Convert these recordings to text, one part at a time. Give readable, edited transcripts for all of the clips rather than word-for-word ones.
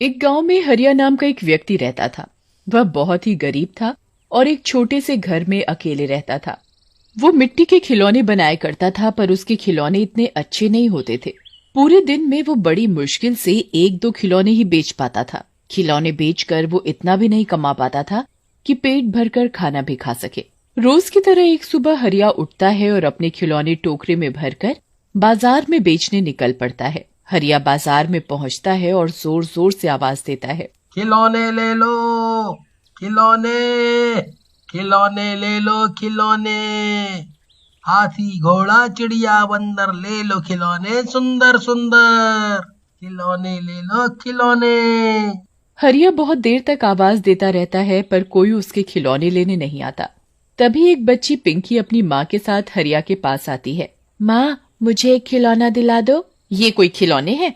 एक गांव में हरिया नाम का एक व्यक्ति रहता था। वह बहुत ही गरीब था और एक छोटे से घर में अकेले रहता था। वो मिट्टी के खिलौने बनाया करता था, पर उसके खिलौने इतने अच्छे नहीं होते थे। पूरे दिन में वो बड़ी मुश्किल से एक दो खिलौने ही बेच पाता था। खिलौने बेचकर वो इतना भी नहीं कमा पाता था कि पेट भरकर खाना भी खा सके। रोज की तरह एक सुबह हरिया उठता है और अपने खिलौने टोकरे में भरकर बाजार में बेचने निकल पड़ता है। हरिया बाजार में पहुंचता है और जोर जोर से आवाज देता है, खिलौने ले लो, खिलौने, खिलौने ले लो, खिलौने, हाथी घोड़ा चिड़िया बंदर ले लो खिलौने सुंदर सुंदर, खिलौने ले लो खिलौने। हरिया बहुत देर तक आवाज देता रहता है, पर कोई उसके खिलौने लेने नहीं आता। तभी एक बच्ची पिंकी अपनी माँ के साथ हरिया के पास आती है। माँ, मुझे एक खिलौना दिला दो। ये कोई खिलौने हैं?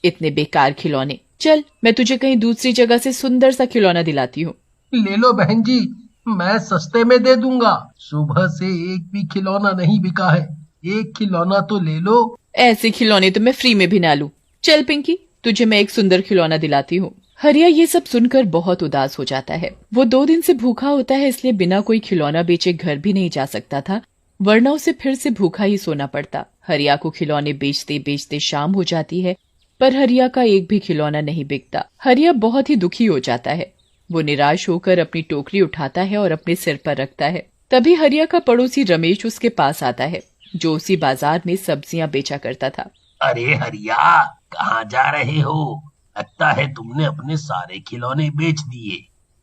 इतने बेकार खिलौने। चल, मैं तुझे कहीं दूसरी जगह से सुंदर सा खिलौना दिलाती हूँ। ले लो बहन जी, मैं सस्ते में दे दूंगा। सुबह से एक भी खिलौना नहीं बिका है, एक खिलौना तो ले लो। ऐसे खिलौने तो मैं फ्री में भी ना लूं। चल पिंकी, तुझे मैं एक सुंदर खिलौना दिलाती हूँ। हरिया ये सब सुनकर बहुत उदास हो जाता है। वो 2 दिन से भूखा होता है, इसलिए बिना कोई खिलौना बेचे घर भी नहीं जा सकता था, वरना उसे फिर से भूखा ही सोना पड़ता। हरिया को खिलौने बेचते बेचते शाम हो जाती है, पर हरिया का एक भी खिलौना नहीं बिकता। हरिया बहुत ही दुखी हो जाता है। वो निराश होकर अपनी टोकरी उठाता है और अपने सिर पर रखता है। तभी हरिया का पड़ोसी रमेश उसके पास आता है, जो उसी बाजार में सब्जियां बेचा करता था। अरे हरिया, कहाँ जा रहे हो? लगता है तुमने अपने सारे खिलौने बेच दिए।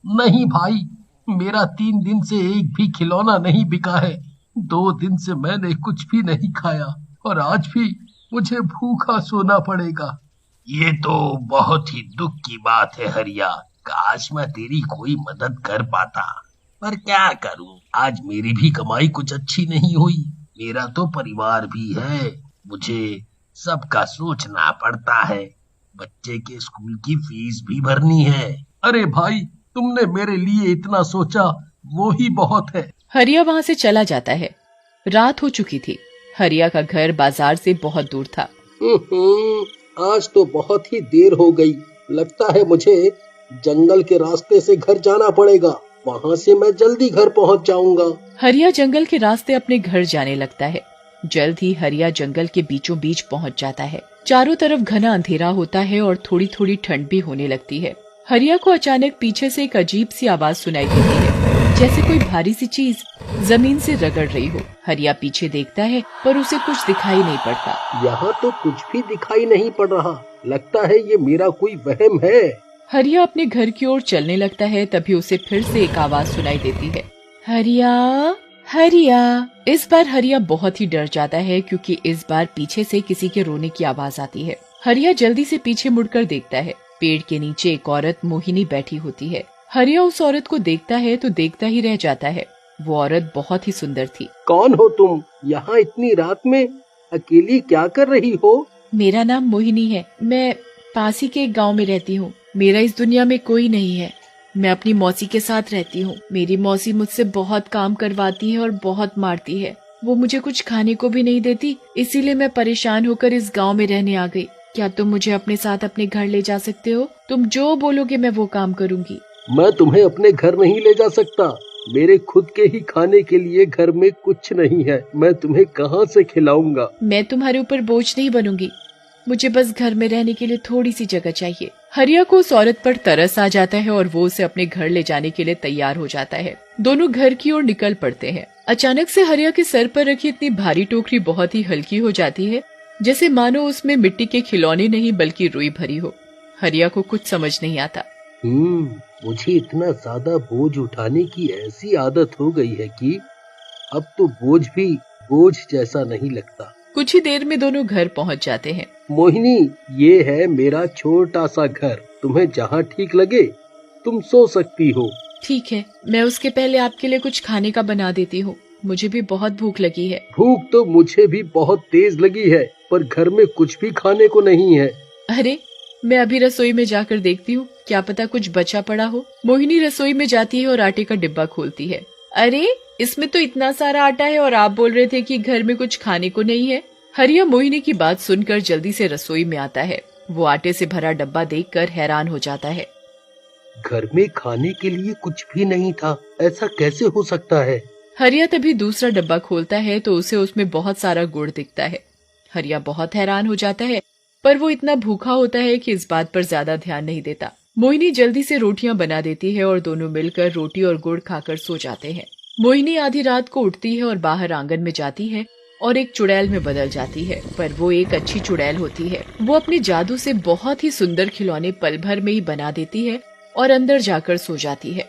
नहीं भाई, मेरा 3 दिन से एक भी खिलौना नहीं बिका है। 2 दिन से मैंने कुछ भी नहीं खाया और आज भी मुझे भूखा सोना पड़ेगा। ये तो बहुत ही दुख की बात है हरिया। काश मैं तेरी कोई मदद कर पाता, पर क्या करूं, आज मेरी भी कमाई कुछ अच्छी नहीं हुई। मेरा तो परिवार भी है, मुझे सबका सोचना पड़ता है। बच्चे के स्कूल की फीस भी भरनी है। अरे भाई, तुमने मेरे लिए इतना सोचा, वो ही बहुत है। हरिया वहां से चला जाता है। रात हो चुकी थी। हरिया का घर बाजार से बहुत दूर था। आज तो बहुत ही देर हो गई। लगता है मुझे जंगल के रास्ते से घर जाना पड़ेगा, वहाँ से मैं जल्दी घर पहुँच जाऊंगा। हरिया जंगल के रास्ते अपने घर जाने लगता है। जल्द ही हरिया जंगल के बीचों बीच पहुंच जाता है। चारों तरफ घना अंधेरा होता है और थोड़ी थोड़ी ठंड भी होने लगती है। हरिया को अचानक पीछे से एक अजीब सी आवाज सुनाई देती है, जैसे कोई भारी सी चीज जमीन से रगड़ रही हो। हरिया पीछे देखता है, पर उसे कुछ दिखाई नहीं पड़ता। यहाँ तो कुछ भी दिखाई नहीं पड़ रहा। लगता है ये मेरा कोई वहम है। हरिया अपने घर की ओर चलने लगता है। तभी उसे फिर से एक आवाज सुनाई देती है, हरिया, हरिया। इस बार हरिया बहुत ही डर जाता है, क्योंकि इस बार पीछे से किसी के रोने की आवाज आती है। हरिया जल्दी से पीछे मुड़कर देखता है। पेड़ के नीचे एक औरत मोहिनी बैठी होती है। हरिया उस औरत को देखता है तो देखता ही रह जाता है। वो औरत बहुत ही सुंदर थी। कौन हो तुम? यहाँ इतनी रात में अकेली क्या कर रही हो? मेरा नाम मोहिनी है। मैं पास ही के एक गाँव में रहती हूँ। मेरा इस दुनिया में कोई नहीं है। मैं अपनी मौसी के साथ रहती हूँ। मेरी मौसी मुझसे बहुत काम करवाती है और बहुत मारती है। वो मुझे कुछ खाने को भी नहीं देती, इसीलिए मैं परेशान होकर इस गांव में रहने आ गई। क्या तुम मुझे अपने साथ अपने घर ले जा सकते हो? तुम जो बोलोगे मैं वो काम करूँगी। मैं तुम्हें अपने घर नहीं ले जा सकता। मेरे खुद के ही खाने के लिए घर में कुछ नहीं है। मैं तुम्हें कहाँ से खिलाऊंगा? मैं तुम्हारे ऊपर बोझ नहीं बनूंगी। मुझे बस घर में रहने के लिए थोड़ी सी जगह चाहिए। हरिया को उस औरत पर तरस आ जाता है और वो उसे अपने घर ले जाने के लिए तैयार हो जाता है। दोनों घर की ओर निकल पड़ते हैं। अचानक से हरिया के सर पर रखी इतनी भारी टोकरी बहुत ही हल्की हो जाती है, जैसे मानो उसमें मिट्टी के खिलौने नहीं बल्कि रुई भरी हो। हरिया को कुछ समझ नहीं आता। मुझे इतना ज्यादा बोझ उठाने की ऐसी आदत हो गई है कि अब तो बोझ भी बोझ जैसा नहीं लगता। कुछ ही देर में दोनों घर पहुंच जाते हैं। मोहिनी, ये है मेरा छोटा सा घर। तुम्हें जहाँ ठीक लगे तुम सो सकती हो। ठीक है, मैं उसके पहले आपके लिए कुछ खाने का बना देती हूँ। मुझे भी बहुत भूख लगी है। भूख तो मुझे भी बहुत तेज लगी है, पर घर में कुछ भी खाने को नहीं है। अरे, मैं अभी रसोई में जाकर देखती हूँ, क्या पता कुछ बचा पड़ा हो। मोहिनी रसोई में जाती है और आटे का डिब्बा खोलती है। अरे, इसमें तो इतना सारा आटा है और आप बोल रहे थे कि घर में कुछ खाने को नहीं है। हरिया मोहिनी की बात सुनकर जल्दी से रसोई में आता है। वो आटे से भरा डब्बा देखकर हैरान हो जाता है। घर में खाने के लिए कुछ भी नहीं था, ऐसा कैसे हो सकता है? हरिया तभी दूसरा डब्बा खोलता है तो उसे उसमें बहुत सारा गुड़ दिखता है। हरिया बहुत हैरान हो जाता है, पर वो इतना भूखा होता है कि इस बात पर ज्यादा ध्यान नहीं देता। मोहिनी जल्दी से रोटियां बना देती है और दोनों मिलकर रोटी और गुड़ खाकर सो जाते हैं। मोहिनी आधी रात को उठती है और बाहर आंगन में जाती है और एक चुड़ैल में बदल जाती है, पर वो एक अच्छी चुड़ैल होती है। वो अपने जादू से बहुत ही सुंदर खिलौने पल भर में ही बना देती है और अंदर जाकर सो जाती है।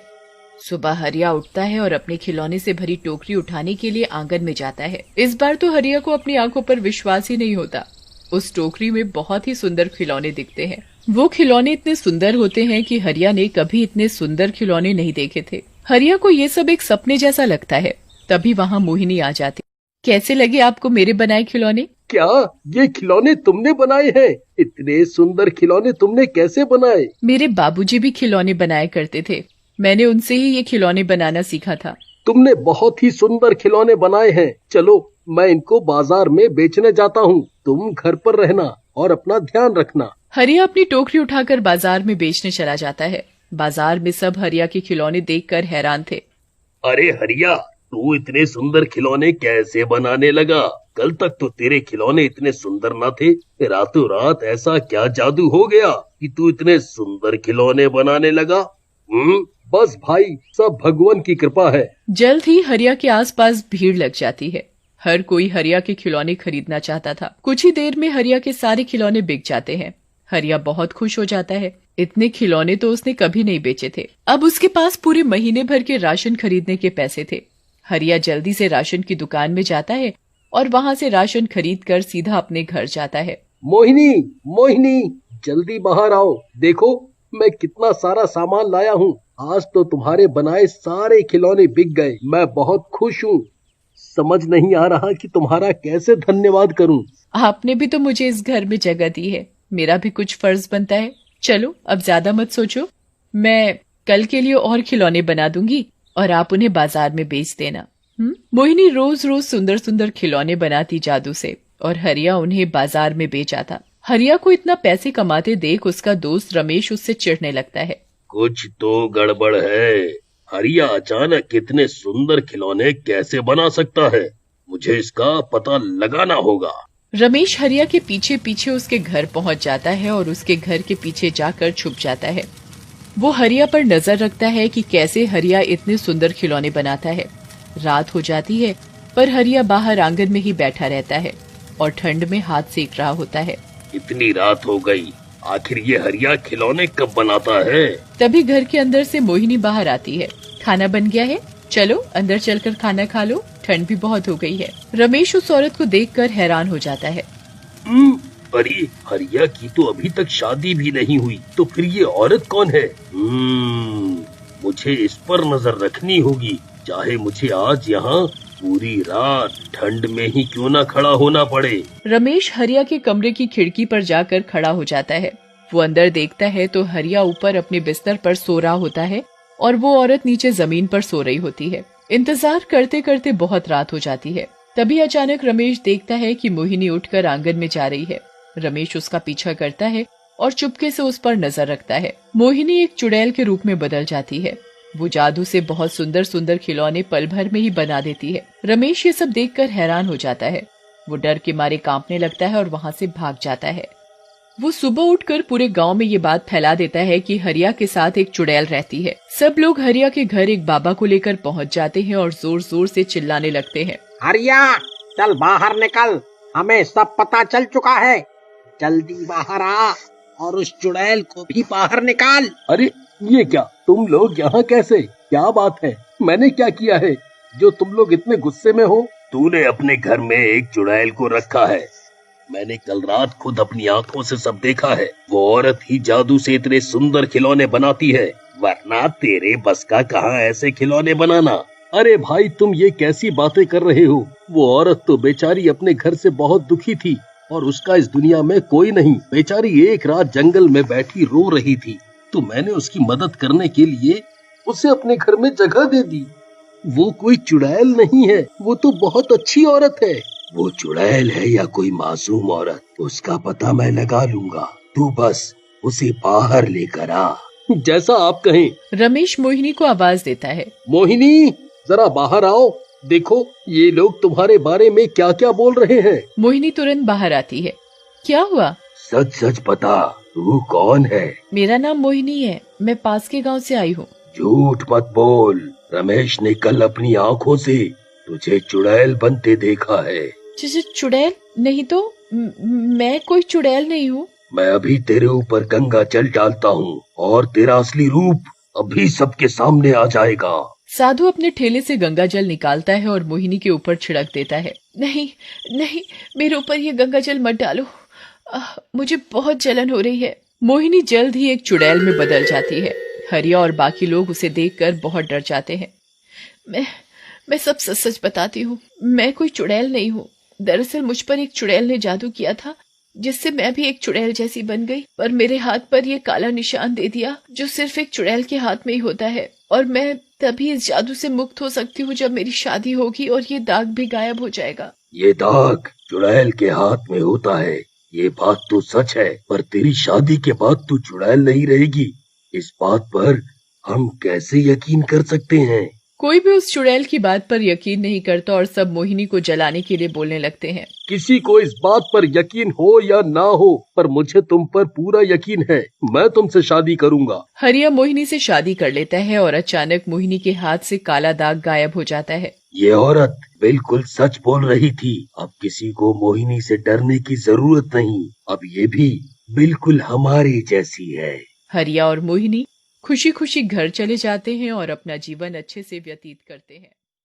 सुबह हरिया उठता है और अपने खिलौने से भरी टोकरी उठाने के लिए आंगन में जाता है। इस बार तो हरिया को अपनी आंखों पर विश्वास ही नहीं होता। उस टोकरी में बहुत ही सुंदर खिलौने दिखते हैं। वो खिलौने इतने सुंदर होते हैं कि हरिया ने कभी इतने सुंदर खिलौने नहीं देखे थे। हरिया को ये सब एक सपने जैसा लगता है। तभी वहाँ मोहिनी आ जाती। कैसे लगे आपको मेरे बनाए खिलौने? क्या ये खिलौने तुमने बनाए हैं? इतने सुंदर खिलौने तुमने कैसे बनाए? मेरे बाबूजी भी खिलौने बनाया करते थे, मैंने उनसे ही ये खिलौने बनाना सीखा था। तुमने बहुत ही सुंदर खिलौने बनाए हैं। चलो मैं इनको बाजार में बेचने जाता हूँ, तुम घर पर रहना और अपना ध्यान रखना। हरिया अपनी टोकरी उठाकर बाजार में बेचने चला जाता है। बाजार में सब हरिया के खिलौने देखकर हैरान थे। अरे हरिया, तू इतने सुंदर खिलौने कैसे बनाने लगा? कल तक तो तेरे खिलौने इतने सुंदर न थे, रातों रात ऐसा क्या जादू हो गया कि तू इतने सुंदर खिलौने बनाने लगा? बस भाई, सब भगवान की कृपा है। जल्द ही हरिया के आसपास भीड़ लग जाती है। हर कोई हरिया के खिलौने खरीदना चाहता था। कुछ ही देर में हरिया के सारे खिलौने बिक जाते हैं। हरिया बहुत खुश हो जाता है। इतने खिलौने तो उसने कभी नहीं बेचे थे। अब उसके पास पूरे महीने भर के राशन खरीदने के पैसे थे। हरिया जल्दी से राशन की दुकान में जाता है और वहाँ से राशन खरीद कर सीधा अपने घर जाता है। मोहिनी, मोहिनी, जल्दी बाहर आओ। देखो मैं कितना सारा सामान लाया हूँ। आज तो तुम्हारे बनाए सारे खिलौने बिक गए। मैं बहुत खुश हूँ। समझ नहीं आ रहा कि तुम्हारा कैसे धन्यवाद करूँ। आपने भी तो मुझे इस घर में जगह दी है, मेरा भी कुछ फर्ज बनता है। चलो अब ज्यादा मत सोचो, मैं कल के लिए और खिलौने बना दूंगी और आप उन्हें बाजार में बेच देना। मोहिनी रोज रोज सुंदर सुंदर खिलौने बनाती जादू से और हरिया उन्हें बाजार में बेच आता। हरिया को इतना पैसे कमाते देख उसका दोस्त रमेश उससे चिढ़ने लगता है। कुछ तो गड़बड़ है। हरिया अचानक कितने सुंदर खिलौने कैसे बना सकता है? मुझे इसका पता लगाना होगा। रमेश हरिया के पीछे पीछे उसके घर पहुंच जाता है और उसके घर के पीछे जाकर छुप जाता है। वो हरिया पर नजर रखता है कि कैसे हरिया इतने सुंदर खिलौने बनाता है। रात हो जाती है, पर हरिया बाहर आंगन में ही बैठा रहता है और ठंड में हाथ सेक रहा होता है। इतनी रात हो गई, आखिर ये हरिया खिलौने कब बनाता है? तभी घर के अंदर से मोहिनी बाहर आती है। खाना बन गया है, चलो अंदर चलकर खाना खा लो, ठंड भी बहुत हो गई है। रमेश उस औरत को देखकर हैरान हो जाता है। अरे हरिया की तो अभी तक शादी भी नहीं हुई, तो फिर ये औरत कौन है? मुझे इस पर नजर रखनी होगी, चाहे मुझे आज यहाँ पूरी रात ठंड में ही क्यों ना खड़ा होना पड़े। रमेश हरिया के कमरे की खिड़की पर जाकर खड़ा हो जाता है। वो अंदर देखता है तो हरिया ऊपर अपने बिस्तर पर सो रहा होता है और वो औरत नीचे जमीन पर सो रही होती है। इंतजार करते करते बहुत रात हो जाती है। तभी अचानक रमेश देखता है कि मोहिनी उठकर आंगन में जा रही है। रमेश उसका पीछा करता है और चुपके से उस पर नजर रखता है। मोहिनी एक चुड़ैल के रूप में बदल जाती है। वो जादू से बहुत सुंदर सुंदर खिलौने पल भर में ही बना देती है। रमेश ये सब देखकर हैरान हो जाता है। वो डर के मारे कांपने लगता है और वहाँ से भाग जाता है। वो सुबह उठकर पूरे गांव में ये बात फैला देता है कि हरिया के साथ एक चुड़ैल रहती है। सब लोग हरिया के घर एक बाबा को लेकर पहुँच जाते हैं और जोर जोर से चिल्लाने लगते हैं। हरिया, चल बाहर निकल, हमें सब पता चल चुका है। जल्दी बाहर आ और उस चुड़ैल को भी बाहर निकाल। अरे ये क्या, तुम लोग यहाँ कैसे? क्या बात है? मैंने क्या किया है जो तुम लोग इतने गुस्से में हो? तूने अपने घर में एक चुड़ैल को रखा है। मैंने कल रात खुद अपनी आंखों से सब देखा है। वो औरत ही जादू से इतने सुंदर खिलौने बनाती है, वरना तेरे बस का कहाँ ऐसे खिलौने बनाना। अरे भाई, तुम ये कैसी बातें कर रहे हो? वो औरत तो बेचारी अपने घर से बहुत दुखी थी और उसका इस दुनिया में कोई नहीं। बेचारी एक रात जंगल में बैठी रो रही थी, तो मैंने उसकी मदद करने के लिए उसे अपने घर में जगह दे दी। वो कोई चुड़ैल नहीं है, वो तो बहुत अच्छी औरत है। वो चुड़ैल है या कोई मासूम औरत, उसका पता मैं लगा लूंगा। तू बस उसे बाहर लेकर आ। जैसा आप कहें। रमेश मोहिनी को आवाज देता है। मोहिनी, जरा बाहर आओ। देखो ये लोग तुम्हारे बारे में क्या क्या बोल रहे हैं। मोहिनी तुरंत बाहर आती है। क्या हुआ? सच सच बता, तू कौन है? मेरा नाम मोहिनी है, मैं पास के गांव से आई हूँ। झूठ मत बोल। रमेश ने कल अपनी आंखों से तुझे चुड़ैल बनते देखा है। चुड़ैल? नहीं तो मैं कोई चुड़ैल नहीं हूँ। मैं अभी तेरे ऊपर गंगा जल डालता हूँ और तेरा असली रूप अभी सबके सामने आ जाएगा। साधु अपने ठेले से गंगा जल निकालता है और मोहिनी के ऊपर छिड़क देता है। नहीं नहीं, मेरे ऊपर ये गंगा जल मत डालो, मुझे बहुत जलन हो रही है। मोहिनी जल्द ही एक चुड़ैल में बदल जाती है। हरिया और बाकी लोग उसे देखकर बहुत डर जाते हैं। मैं सब सच सच बताती हूँ, मैं कोई चुड़ैल नहीं हूँ। दरअसल मुझ पर एक चुड़ैल ने जादू किया था, जिससे मैं भी एक चुड़ैल जैसी बन गई। पर मेरे हाथ पर ये काला निशान दे दिया, जो सिर्फ एक चुड़ैल के हाथ में ही होता है। और मैं तभी इस जादू से मुक्त हो सकती हूँ जब मेरी शादी होगी और ये दाग भी गायब हो जाएगा। ये दाग चुड़ैल के हाथ में होता है, ये बात तो सच है। पर तेरी शादी के बाद तू चुड़ैल नहीं रहेगी, इस बात पर हम कैसे यकीन कर सकते हैं? कोई भी उस चुड़ैल की बात पर यकीन नहीं करता और सब मोहिनी को जलाने के लिए बोलने लगते हैं। किसी को इस बात पर यकीन हो या ना हो, पर मुझे तुम पर पूरा यकीन है। मैं तुमसे शादी करूंगा। हरिया मोहिनी से शादी कर लेता है और अचानक मोहिनी के हाथ से काला दाग गायब हो जाता है। ये औरत बिल्कुल सच बोल रही थी। अब किसी को मोहिनी से डरने की जरूरत नहीं। अब ये भी बिल्कुल हमारी जैसी है। हरिया और मोहिनी खुशी खुशी घर चले जाते हैं और अपना जीवन अच्छे से व्यतीत करते हैं।